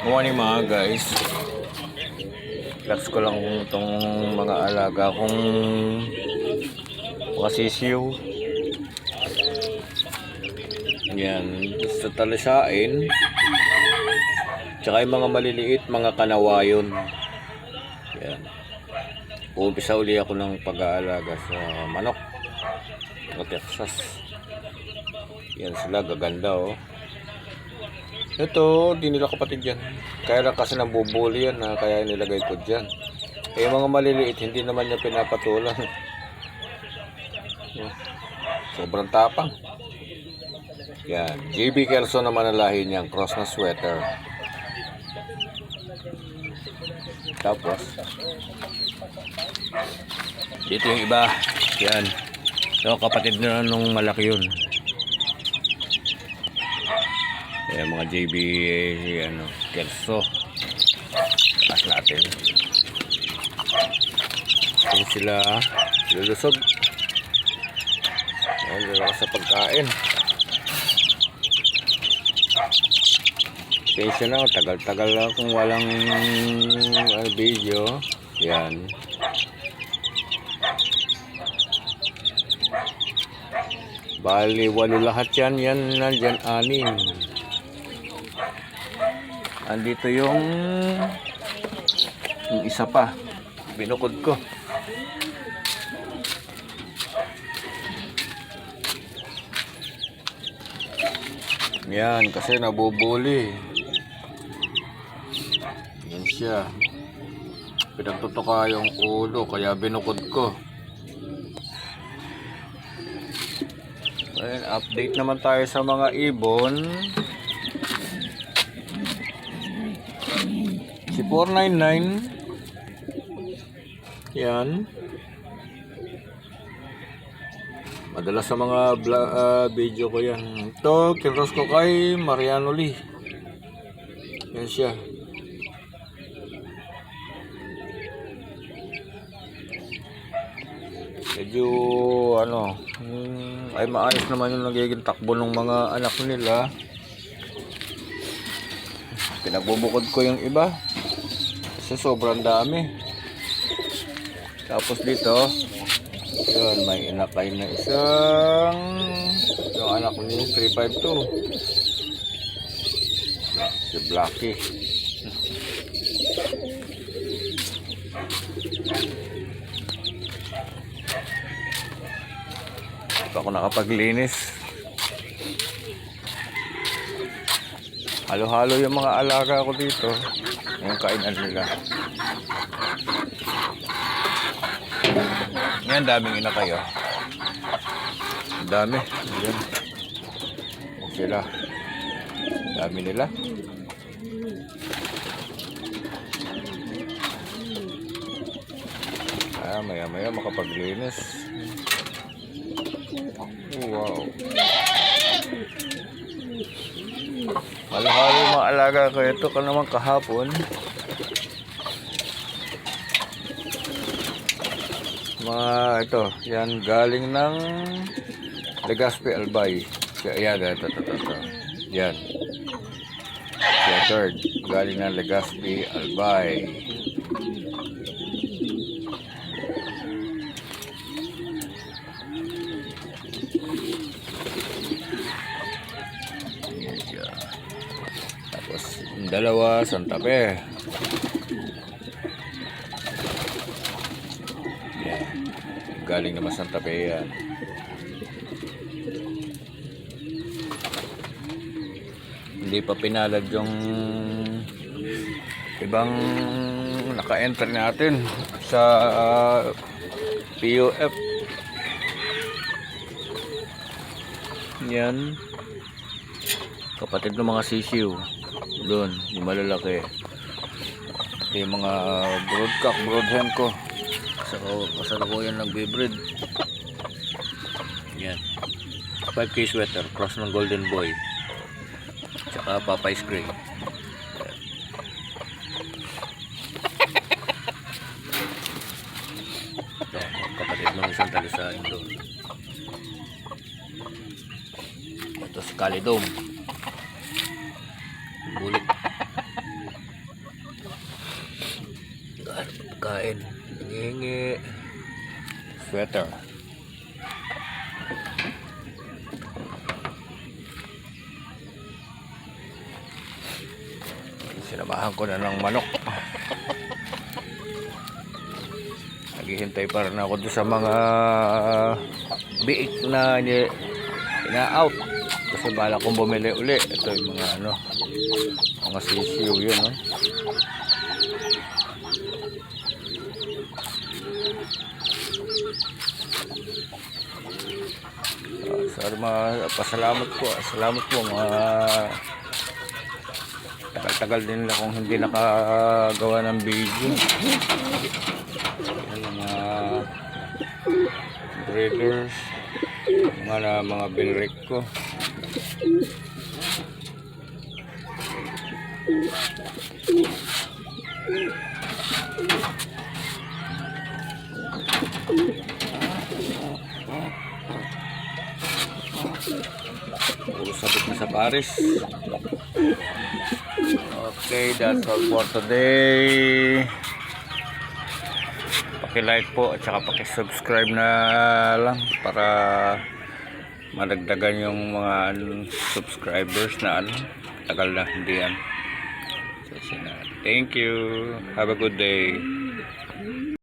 Morning mga guys. Relax ko lang itong mga alaga kong mga sisiw. Yan, sa talisain. Tsaka yung mga maliliit, mga kanawayon. Yan. Uumpisa uli ako ng pag-aalaga sa manok. Sa Texas. Yan sila, gaganda oh. Ito, di nila kapatid yan. Kaya lang kasi nabubuli yan, kaya nilagay ko dyan. Eh, mga maliliit, hindi naman niya pinapatulan. Sobrang tapang. Yan, JB Kelso naman ang lahi niyang, cross na sweater. Tapos, dito yung iba. Yan. So, kapatid na nung malaki yun. Ayan, mga JB Kelso. Taas natin. Ayan sila lulusog. Ayan, lalakas sa pagkain. Pasensya na, tagal-tagal lang kung walang video. Ayan. Bali, walo lahat yan. Yan, nandyan, 6. Andito yung isa pa. Binukod ko. Yan, kasi nabubuli. Yan siya. Pinagtutuka yung ulo, kaya binukod ko. Ayan, update naman tayo sa mga ibon. Si 499. Yan. Madalas sa mga video ko yan. Ito, kinros ko kay Mariano Lee. Yan siya. Medyo ay maayos naman yung nagiging takbo ng mga anak nila. Pinagbubukod ko yung iba kasi sobrang dami. Tapos dito yun, may inakay na isang yung anak ni 352 si Blacky. Ako nakapaglinis. Halo-halo yung mga alaga ko dito. Yung kainan nila. Yan, daming ina kayo. Dami. Yan. Sila. Dami nila. Maya-maya makapaglinis. Wow. Halo-halo yung mga alaga ko. Ito ka naman kahapon. Ito, yan galing ng Legazpi Albay. Yan, ito. Yan. Yan, third. Galing ng Legazpi Albay. Yan siya. Tapos, dalawa, Santa Fe. Galing naman Santa Fe yan. Hindi pa pinalad yung ibang naka-enter natin sa POF. Yan. Kapatid ng mga sisiw. Doon, yung malalaki. Yung mga broodcock, broodhen ko. Kasalukuyan nagbe-breed. Yan. 5K sweater, cross ng Golden Boy. Tsaka Popeye's Gray. Ito, kapatid ng isang talisain doon. Ito si Calidom. Bulik. pagkain. Hingi. Sweater. Sinamahan ko na ng manok. Naghihintay pa rin ako doon sa mga biik na ina-out. Kasi bala kong bumili uli. Ito yung mga mga sisiyo yun, no? Pasalamat po. Salamat po mga tagal-tagal din lang kung hindi nakagawa ng video. Yan, mga breeders, mga binrik ko. Sabit na sa Paris. Okay, that's all for today. Paki-like po at saka paki-subscribe na lang para madagdagan yung mga subscribers na tagal na hindi yan. So, thank you. Have a good day.